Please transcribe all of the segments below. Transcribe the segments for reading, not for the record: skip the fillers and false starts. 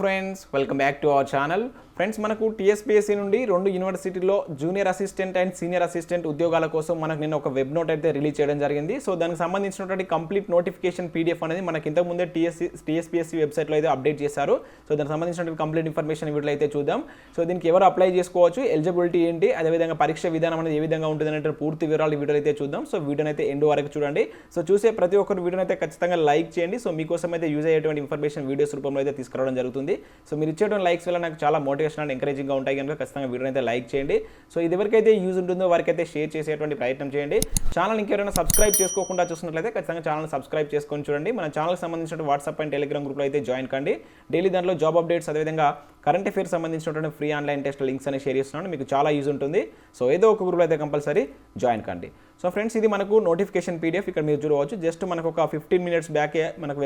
Friends, welcome back to our channel. Friends, మనకు TSPSC నుండి 2 యూనివర్సిటీల్లో junior assistant and senior assistant ఉద్యోగాల కోసం మనకు నిన్న ఒక వెబ్ నోట్ అయితే రిలీజ్ చేయడం జరిగింది. సో దానికి సంబంధించినటువంటి కంప్లీట్ నోటిఫికేషన్ PDF అనేది మనకి ఇంతకు ముందే TSPSC వెబ్సైట్లో అయితే అప్డేట్ చేశారు. సో దానికి సంబంధించినటువంటి కంప్లీట్ ఇన్ఫర్మేషన్ వీటిలో అయితే చూద్దాం. సో దీనికి ఎవరు అప్లై చేసుకోవచ్చు, ఎలిజిబిలిటీ ఏంటి, అదేవిధంగా పరీక్ష విధానం అనేది ఏ విధంగా ఉంటుంది అనే పూర్తి వివరాలు వీడియో అయితే చూద్దాం. సో వీడియోని అయితే ఎండ్ వరకు చూడండి. సో చూసే ప్రతి ఒక్కరు వీడియోని అయితే ఖచ్చితంగా లైక్ చేయండి. సో మీకోసం అయితే యూజ్ అయ్యేటువంటి ఇన్ఫర్మేషన్ వీడియోస్ రూపంలో అయితే తీసుకురావడం జరుగుతుంది. సో మీరు ఇచ్చేటువంటి లైక్స్ వల్ల నాకు చాలా మోటివేషన్ అండ్ ఎంకరేజింగ్గా ఉంటాయి కనుక ఖచ్చితంగా వీడియోని అయితే లైక్ చేయండి. సో ఇది ఎవరికైతే యూజ్ ఉంటుందో వారికైతే షేర్ చేసేటువంటి ప్రయత్నం చేయండి. ఛానల్ ఇంకెవరైనా సబ్స్క్రైబ్ చేసుకోకుండా చూసినట్లయితే ఖచ్చితంగా ఛానల్ సబ్స్క్రైబ్ చేసుకొని చూడండి. మన ఛానల్కి సంబంధించిన వాట్సాప్ అండ్ టెలిగ్రామ్ గ్రూప్లో అయితే జాయిన్ కండి. డైలీ దాంట్లో జాబ్ అప్డేట్స్, అదేవిధంగా కరెంట్ అఫేర్స్ సంబంధించినటువంటి ఫ్రీ ఆన్లైన్ టెస్ట్ లింక్స్ అని షేర్ చేస్తున్నాను. మీకు చాలా యూజ్ ఉంటుంది. సో ఏదో ఒక గ్రూప్లో అయితే కంపల్సరీ జాయిన్ కండి. సో ఫ్రెండ్స్, ఇది మనకు నోటిఫికేషన్ PDF ఇక్కడ మీరు చూడవచ్చు. జస్ట్ మనకు ఒక 15 minutes బ్యాకే మనకు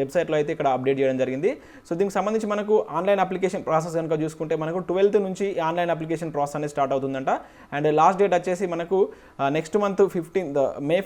వెబ్సైట్లో అయితే ఇక్కడ అప్డేట్ చేయడం జరిగింది. సో దీనికి సంబంధించి మనకు ఆన్లైన్ అప్లికేషన్ ప్రాసెస్ కనుక చూసుకుంటే మనకు 12th నుంచి ఆన్లైన్ అప్లికేషన్ ప్రాసెస్ అనేది స్టార్ట్ అవుతుందంట. అండ్ లాస్ట్ డేట్ వచ్చేసి మనకు నెక్స్ట్ మంత్ మే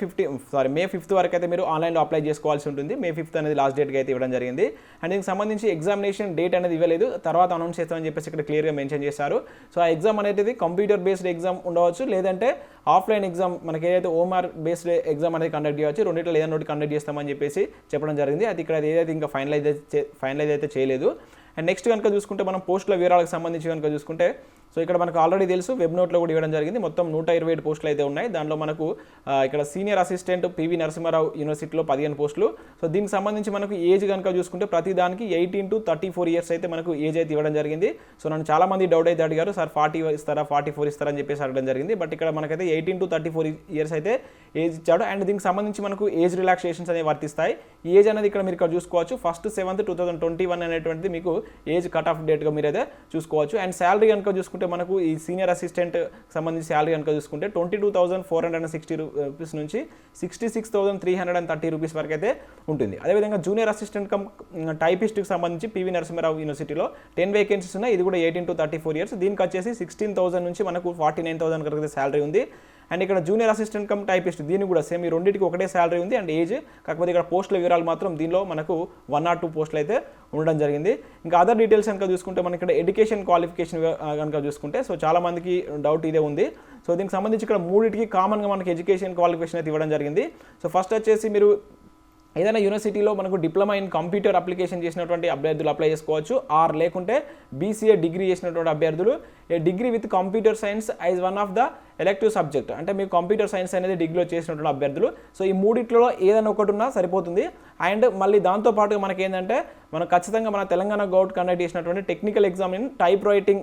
5th వరకు అయితే మీరు ఆన్లైన్లో అప్లై చేసుకోవాల్సి ఉంటుంది. May 5th అనేది లాస్ట్ డేట్కి అయితే ఇవ్వడం జరిగింది. అండ్ దీనికి సంబంధించి ఎగ్జామినేషన్ డేట్ అనేది ఇవ్వలేదు, తర్వాత అనౌన్స్ చేస్తామని చెప్పేసి ఇక్కడ క్లియర్గా మెన్షన్ చేశారు. సో ఆ ఎగ్జామ్ అనేది కంప్యూటర్ బేస్డ్ ఎగ్జామ్ ఉండవచ్చు, లేదంటే ఆఫ్లైన్ ఎగ్జామ్ మనకి ఏదైతే OMR బేస్డ్ ఎగ్జామ్ అనేది కండక్ట్ చేయవచ్చు. రెండింటిలో ఏదైనా ఒకటి కండక్ట్ చేస్తామని చెప్పేసి చెప్పడం జరిగింది. అది ఇక్కడ ఏదైతే ఇంకా ఫైనలైజ్ అయితే చేయలేదు. అండ్ నెక్స్ట్ కనుక చూసుకుంటే మనం పోస్టుల వివరాలకు సంబంధించి కనుక చూసుకుంటే, సో ఇక్కడ మనకు ఆల్రెడీ తెలుసు, వెబ్ నోట్లో కూడా ఇవ్వడం జరిగింది. మొత్తం 127 పోస్టులు అయితే ఉన్నాయి. దాంట్లో మనకు ఇక్కడ సీనియర్ అసిస్టెంట్ PV నరసింహారావు యూనివర్సిటీలో 15 పోస్టులు. సో దీనికి సంబంధించి మనకు ఏజ్ కనుక చూసుకుంటే ప్రతి దానికి 18 to 34 years అయితే మనకు ఏజ్ అయితే ఇవ్వడం జరిగింది. సో నన్ను చాలామంది డౌట్ అయితే అడిగారు, సార్ 40 ఇస్తారా 44 ఇస్తారా అని చెప్పేసి అడగడం జరిగింది. బట్ ఇక్కడ మనకైతే 18 to 34 years అయితే ఏజ్ ఇచ్చాడు. అండ్ దీనికి సంబంధించి మనకు ఏజ్ రిలాక్సేషన్స్ అనేవి వర్తిస్తాయి. ఈ ఏజ్ అనేది ఇక్కడ మీరు ఇక్కడ చూసుకోవచ్చు. 1st 7th 2021 అనేటువంటిది మీకు ఏజ్ కట్ ఆఫ్ డేట్గా మీరు అయితే చూసుకోవచ్చు. అండ్ శాలరీ కనుక చూసుకుంటే మనకు ఈ సీనియర్ అసిస్టెంట్ సంబంధించి శాలరీ కనుక చూసుకుంటే 22,460 రూపీస్ నుంచి 66,330 రూపీస్ వరకు అయితే ఉంటుంది. అదేవిధంగా జూనియర్ అసిస్టెంట్ టైపిస్ట్కి సంబంధించి PV నరసింహారావు యూనివర్సిటీలో 10 వేకెన్సీస్ ఉన్నాయి. ఇది కూడా 18 to 34 years. దీనికి వచ్చేసి 16,000 నుంచి మనకు 49,000 వరకు శాలరీ ఉంది. అండ్ ఇక్కడ జూనియర్ అసిస్టెంట్ టైపిస్ట్ దీనికి కూడా సేమ్ ఈ రెండింటికి ఒకటే శాలరీ ఉంది అండ్ ఏజ్. కాకపోతే ఇక్కడ పోస్టుల వివరాలు మాత్రం దీనిలో మనకు 1 or 2 పోస్టులు అయితే ఉండడం జరిగింది. ఇంకా అదర్ డీటెయిల్స్ కనుక చూసుకుంటే మనకి ఇక్కడ ఎడ్యుకేషన్ క్వాలిఫికేషన్ కనుక చూసుకుంటే, సో చాలా మందికి డౌట్ ఇదే ఉంది. సో దీనికి సంబంధించి ఇక్కడ మూడింటికి కామన్గా మనకి ఎడ్యుకేషన్ క్వాలిఫికేషన్ అయితే ఇవ్వడం జరిగింది. సో ఫస్ట్ వచ్చేసి మీరు ఏదైనా యూనివర్సిటీలో మనకు డిప్లొమా ఇన్ కంప్యూటర్ అప్లికేషన్ చేసినటువంటి అభ్యర్థులు అప్లై చేసుకోవచ్చు. ఆర్ లేకుంటే BCA డిగ్రీ చేసినటువంటి అభ్యర్థులు degree with computer science as one of the elective subject, అంటే మీకు కంప్యూటర్ సైన్స్ అనేది డిగ్రీలో చేసినటువంటి అభ్యర్థులు. సో ఈ మూడిట్లో ఏదైనా ఒకటి ఉన్నా సరిపోతుంది. అండ్ మళ్ళీ దాంతోపాటుగా మనకి ఏంటంటే మనం ఖచ్చితంగా మన తెలంగాణ గవర్నమెంట్ కండక్ట్ చేసినటువంటి technical exam in type writing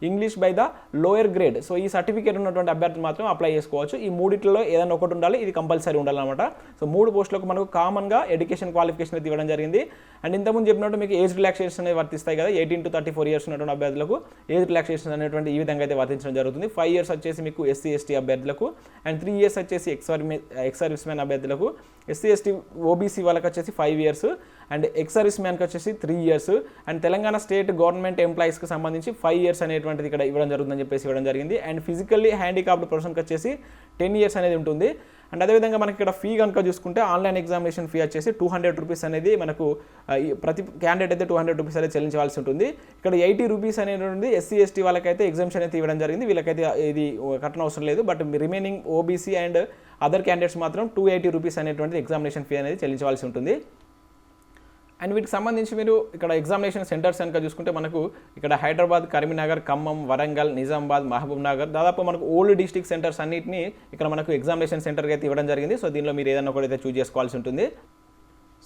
English by the lower grade. So ఈ సర్టిఫికేట్ ఉన్నటువంటి అభ్యర్థులు మాత్రం అప్లై చేసుకోవచ్చు. ఈ మూడిట్లో ఏదైనా ఒకటి ఉండాలి, ఇది కంపల్సరీ ఉండాలన్నమాట. సో 3 పోస్టులకు మనకు కామన్గా ఎడ్యుకేషన్ క్వాలిఫికేషన్ అయితే ఇవ్వడం జరిగింది. అండ్ ఇంతకుముందు చెప్పినట్టు మీకు ఏజ్ రిలాక్సేషన్ అనేది వర్తిస్తాయి కదా. 18 to 34 years ఉన్నటువంటి అభ్యర్థులకు ఏజ్ రిలాక్సేషన్ అనేటువంటి ఈ విధంగా అయితే వర్తించడం జరుగుతుంది. 5 years వచ్చేసి మీకు SC ST అభ్యర్థులకు, అండ్ 3 years వచ్చేసి ఎక్స్ సర్వీస్ మ్యాన్ అభ్యర్థులకు. SC ST OBC వాళ్ళకి వచ్చేసి 5 years, అండ్ ఎక్స్ సర్వీస్ మ్యాన్కి వచ్చేసి 3 years, and Telangana state government ఎంప్లాయీస్కి సంబంధించి 5 years అనేటువంటిది ఇక్కడ ఇవ్వడం జరుగుతుందని చెప్పేసి ఇవ్వడం జరిగింది. అండ్ ఫిజికల్లీ హ్యాండిక్యాప్డ్ పర్సన్కి వచ్చేసి 10 years అనేది ఉంటుంది. అండ్ అదేవిధంగా మనకి ఇక్కడ ఫీ కనుక చూసుకుంటే ఆన్లైన్ ఎగ్జామినేషన్ ఫీ వచ్చేసి 200 రూపీస్ అనేది మనకు ప్రతి క్యాండిడేట్ అయితే 200 రూపీస్ అనేది చెల్లించవలసి ఉంటుంది. ఇక్కడ 80 రూపీస్ అనేది SC ST వాళ్ళకైతే ఎగ్జామ్షన్ అయితే ఇవ్వడం జరిగింది. వీళ్ళకైతే ఇది కట్టన అవసరం లేదు. But remaining OBC and other candidates మాత్రం 280 రూపీస్ అనేటువంటి ఎగ్జామినేషన్ ఫీ అనేది చెల్లించవలసి ఉంటుంది. అండ్ వీటికి సంబంధించి మీరు ఇక్కడ ఎగ్జామినేషన్ సెంటర్స్ కనుక చూసుకుంటే మనకు ఇక్కడ హైదరాబాద్, కరీంనగర్, ఖమ్మం, వరంగల్, నిజామాబాద్, మహబూబ్ నగర్, దాదాపు మనకు ఓల్డ్ డిస్ట్రిక్ట్ సెంటర్స్ అన్నింటినీ ఇక్కడ మనకు ఎగ్జామినేషన్ సెంటర్కి అయితే ఇవ్వడం జరిగింది. సో దీనిలో మీరు ఏదైనా ఒకటి అయితే చూస్ చేసుకోవాల్సి ఉంటుంది.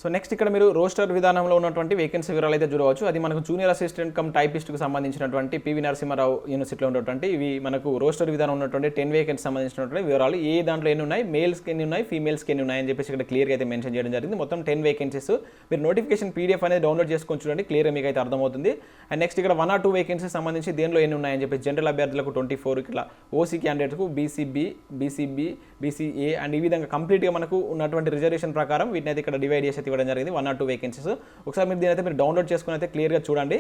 సో నెక్స్ట్ ఇక్కడ మీరు రోస్టర్ విధానంలో ఉన్నటువంటి వేకెన్సీ వివరాలు అయితే చూడవచ్చు. అది మనకు జూనియర్ అసిస్టెంట్ టైపిస్ట్కి సంబంధించినటువంటి PV నరసింహారావు యూనివర్సిటీలో ఉన్నటువంటి ఇవి మనకు రోస్టర్ విధానం ఉన్నటువంటి 10 వేకెన్సీ సంబంధించినటువంటి వివరాలు. ఏ దాంట్లో ఎన్ని ఉన్నాయి, మేల్స్కి ఎన్ని ఉన్నాయి, ఫీమేల్స్కి ఎన్ని ఉన్నాయి అని చెప్పేసి ఇక్కడ క్లియర్గా అయితే మెన్షన్ చేయడం జరిగింది. మొత్తం 10 వేకెన్సీస్. మీరు నోటిఫికేషన్ PDF అనేది డౌన్లోడ్ చేసుకొని చూడండి, క్లియర్గా మీకు అయితే అర్థమవుతుంది. అండ్ నెక్స్ట్ ఇక్కడ 1 or 2 వేకెన్సీస్ సంబంధించి దేనిలో ఎన్ని ఉన్నాయని చెప్పేసి జనరల్ అభ్యర్థులకు 24, ఇట్లా OC క్యాండిడేట్కు BCB, BCA అండ్ ఈ విధంగా కంప్లీట్గా మనకు ఉన్నటువంటి రిజర్వేషన్ ప్రకారం వీటిని అయితే ఇక్కడ డివైడ్ చేసి ఇవ్వడం జరిగింది. 1 or 2 వేకెన్సీస్. ఒకసారి మీరు దీని అయితే మీరు డౌన్లోడ్ చేసుకుని అయితే క్లియర్గా చూడండి.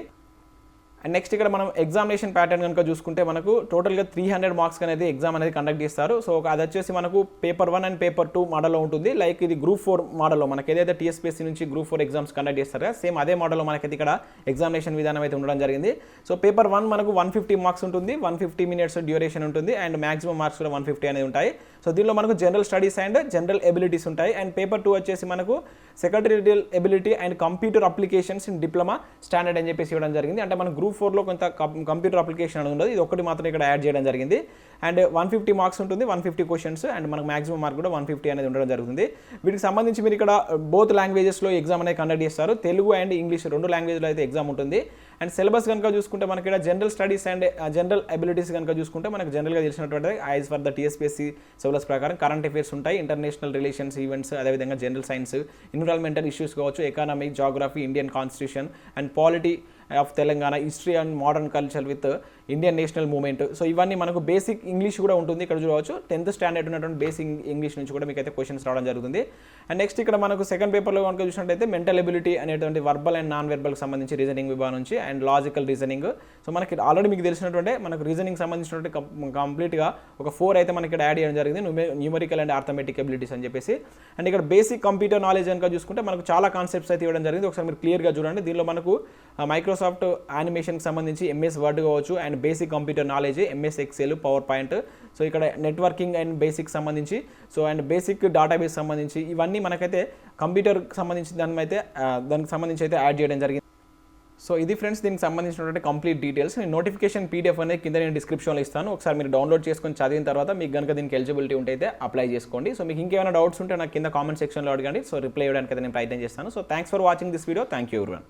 అండ్ నెక్స్ట్ ఇక్కడ మనం ఎగ్జామినేషన్ ప్యాటర్న్ కనుక చూసుకుంటే మనకు టోటల్గా 300 మార్క్స్ అనేది ఎగ్జామ్ అనేది కండక్ట్ చేస్తారు. సో అది వచ్చేసి మనకు పేపర్ 1 అండ్ పేపర్ 2 మోడల్లో ఉంటుంది. లైక్ ఇది గ్రూప్ 4 మోడల్లో మనకి ఏదైతే TSPSC నుంచి గ్రూప్ 4 ఎగ్జామ్స్ కండక్ట్ చేస్తారో సేమ్ అదే మోడల్లో మనకైతే ఇక్కడ ఎగ్జామినేషన్ విధానం అయితే ఉండడం జరిగింది. సో పేపర్ 1 మనకు 150 మార్క్స్ ఉంటుంది, 150 మినిట్స్ డ్యూరేషన్ ఉంటుంది అండ్ మాక్సిమం మార్క్స్ కూడా 150 అనేది ఉంటాయి. సో దీనిలో మనకు general studies and general abilities ఉంటాయి. అండ్ పేపర్ 2 వచ్చేసి మనకు secretarial ability and computer applications in diploma standard అని చెప్పేసి ఇవ్వడం జరిగింది. అంటే మన గ్రూప్ 4లో కొంత కంప్యూటర్ అప్లికేషన్ అనేది ఉండదు, ఇది ఒకటి మాత్రం ఇక్కడ యాడ్ చేయడం జరిగింది. అండ్ 150 మార్క్స్ ఉంటుంది, 150 క్వశ్చన్స్ అండ్ మనకు మాక్సిమం మార్క్ కూడా 150 అనేది ఉండడం జరుగుతుంది. వీటికి సంబంధించి మీరు ఇక్కడ బోత్ లాంగ్వేజెస్లో ఎగ్జామ్ అనేది కండక్ట్ చేస్తారు. తెలుగు అండ్ ఇంగ్లీష్ 2 లాంగ్వేజ్లో అయితే ఎగ్జామ్ ఉంటుంది. అండ్ సిలబస్ కనుక చూసుకుంటే మనకి ఇక్కడ general studies and general abilities కనుక చూసుకుంటే మనకు జనరల్గా తెలిసినటువంటి as for the TSPSC syllabus ప్రకారం కరెంట్ అఫేర్స్ ఉంటాయి, ఇంటర్నేషనల్ రిలేషన్స్ ఈవెంట్స్, అదేవిధంగా జనరల్ సైన్స్, ఎన్విరాన్మెంటల్ ఇష్యూస్ కావచ్చు, economy, geography, Indian constitution and polity of Telangana, history and modern culture with Indian national movement. So ఇవన్నీ మనకు బేసిక్ ఇంగ్లీష్ కూడా ఉంటుంది. ఇక్కడ చూడవచ్చు 10th స్టాండర్డ్ ఉన్నటువంటి బేసిక్ ఇంగ్లీష్ నుంచి కూడా మీకు అయితే క్వశ్చన్స్ రావడం జరుగుతుంది. అండ్ నెక్స్ట్ ఇక్కడ మనకు సెకండ్ పేపర్లో కనుక చూసినట్టయితే మెంటల్ ఎబిలిటీ అనేటువంటి వర్బల్ అండ్ నాన్ వెర్బల్కి సంబంధించి రీజనింగ్ విభాగం నుంచి అండ్ లాజికల్ రీజనింగ్. సో మనకి ఆల్రెడీ మీకు తెలిసినటువంటి మనకు రీజనింగ్ సంబంధించినటువంటి కంప్లీట్గా ఒక 4 అయితే మనకి ఇక్కడ యాడ్ చేయడం జరిగింది, న్యూమరికల్ అండ్ ఆర్థమెటిక్ ఎబిలిటీస్ అని చెప్పేసి. అండ్ ఇక్కడ బేసిక్ కంప్యూటర్ నాలెడ్జ్ కనుక చూసుకుంటే మనకు చాలా కాన్సెప్ట్స్ అయితే ఇవ్వడం జరిగింది. ఒకసారి మీరు క్లియర్గా చూడండి. దీనిలో మనకు మైక్రోసాఫ్ట్ యానిమేషన్కి సంబంధించి MS వర్డ్ కావచ్చు and basic computer knowledge, MS Excel, PowerPoint. So ఇక్కడ నెట్వర్కింగ్ అండ్ బేసిక్ సంబంధించి, సో అండ్ బేసిక్ డేటాబేస్ సంబంధించి ఇవన్నీ మనకైతే కంప్యూటర్కి సంబంధించి దానికి సంబంధించి అయితే యాడ్ చేయడం జరిగింది. సో ఇది ఫ్రెండ్స్ దీనికి సంబంధించినటువంటి కంప్లీట్ డీటెయిల్స్. నేను నోటిఫికేషన్ PDF అనేది కింద నేను డిస్క్రిప్షన్లో ఇస్తాను. ఒకసారి మీరు డౌన్లోడ్ చేసుకొని చదివిన తర్వాత మీకు కనుక దీనికి ఎలిజిబిలిటీ ఉంటే అయితే అప్లై చేసుకోండి. సో మీకు ఇంకేమైనా డౌట్స్ ఉంటే నాకు కింద కామెంట్ సెక్షన్లో అడగండి. సో రిప్లై ఇవ్వడానికి అయితే నేను ప్రయత్నం చేస్తాను. So thanks for watching this video. Thank you everyone.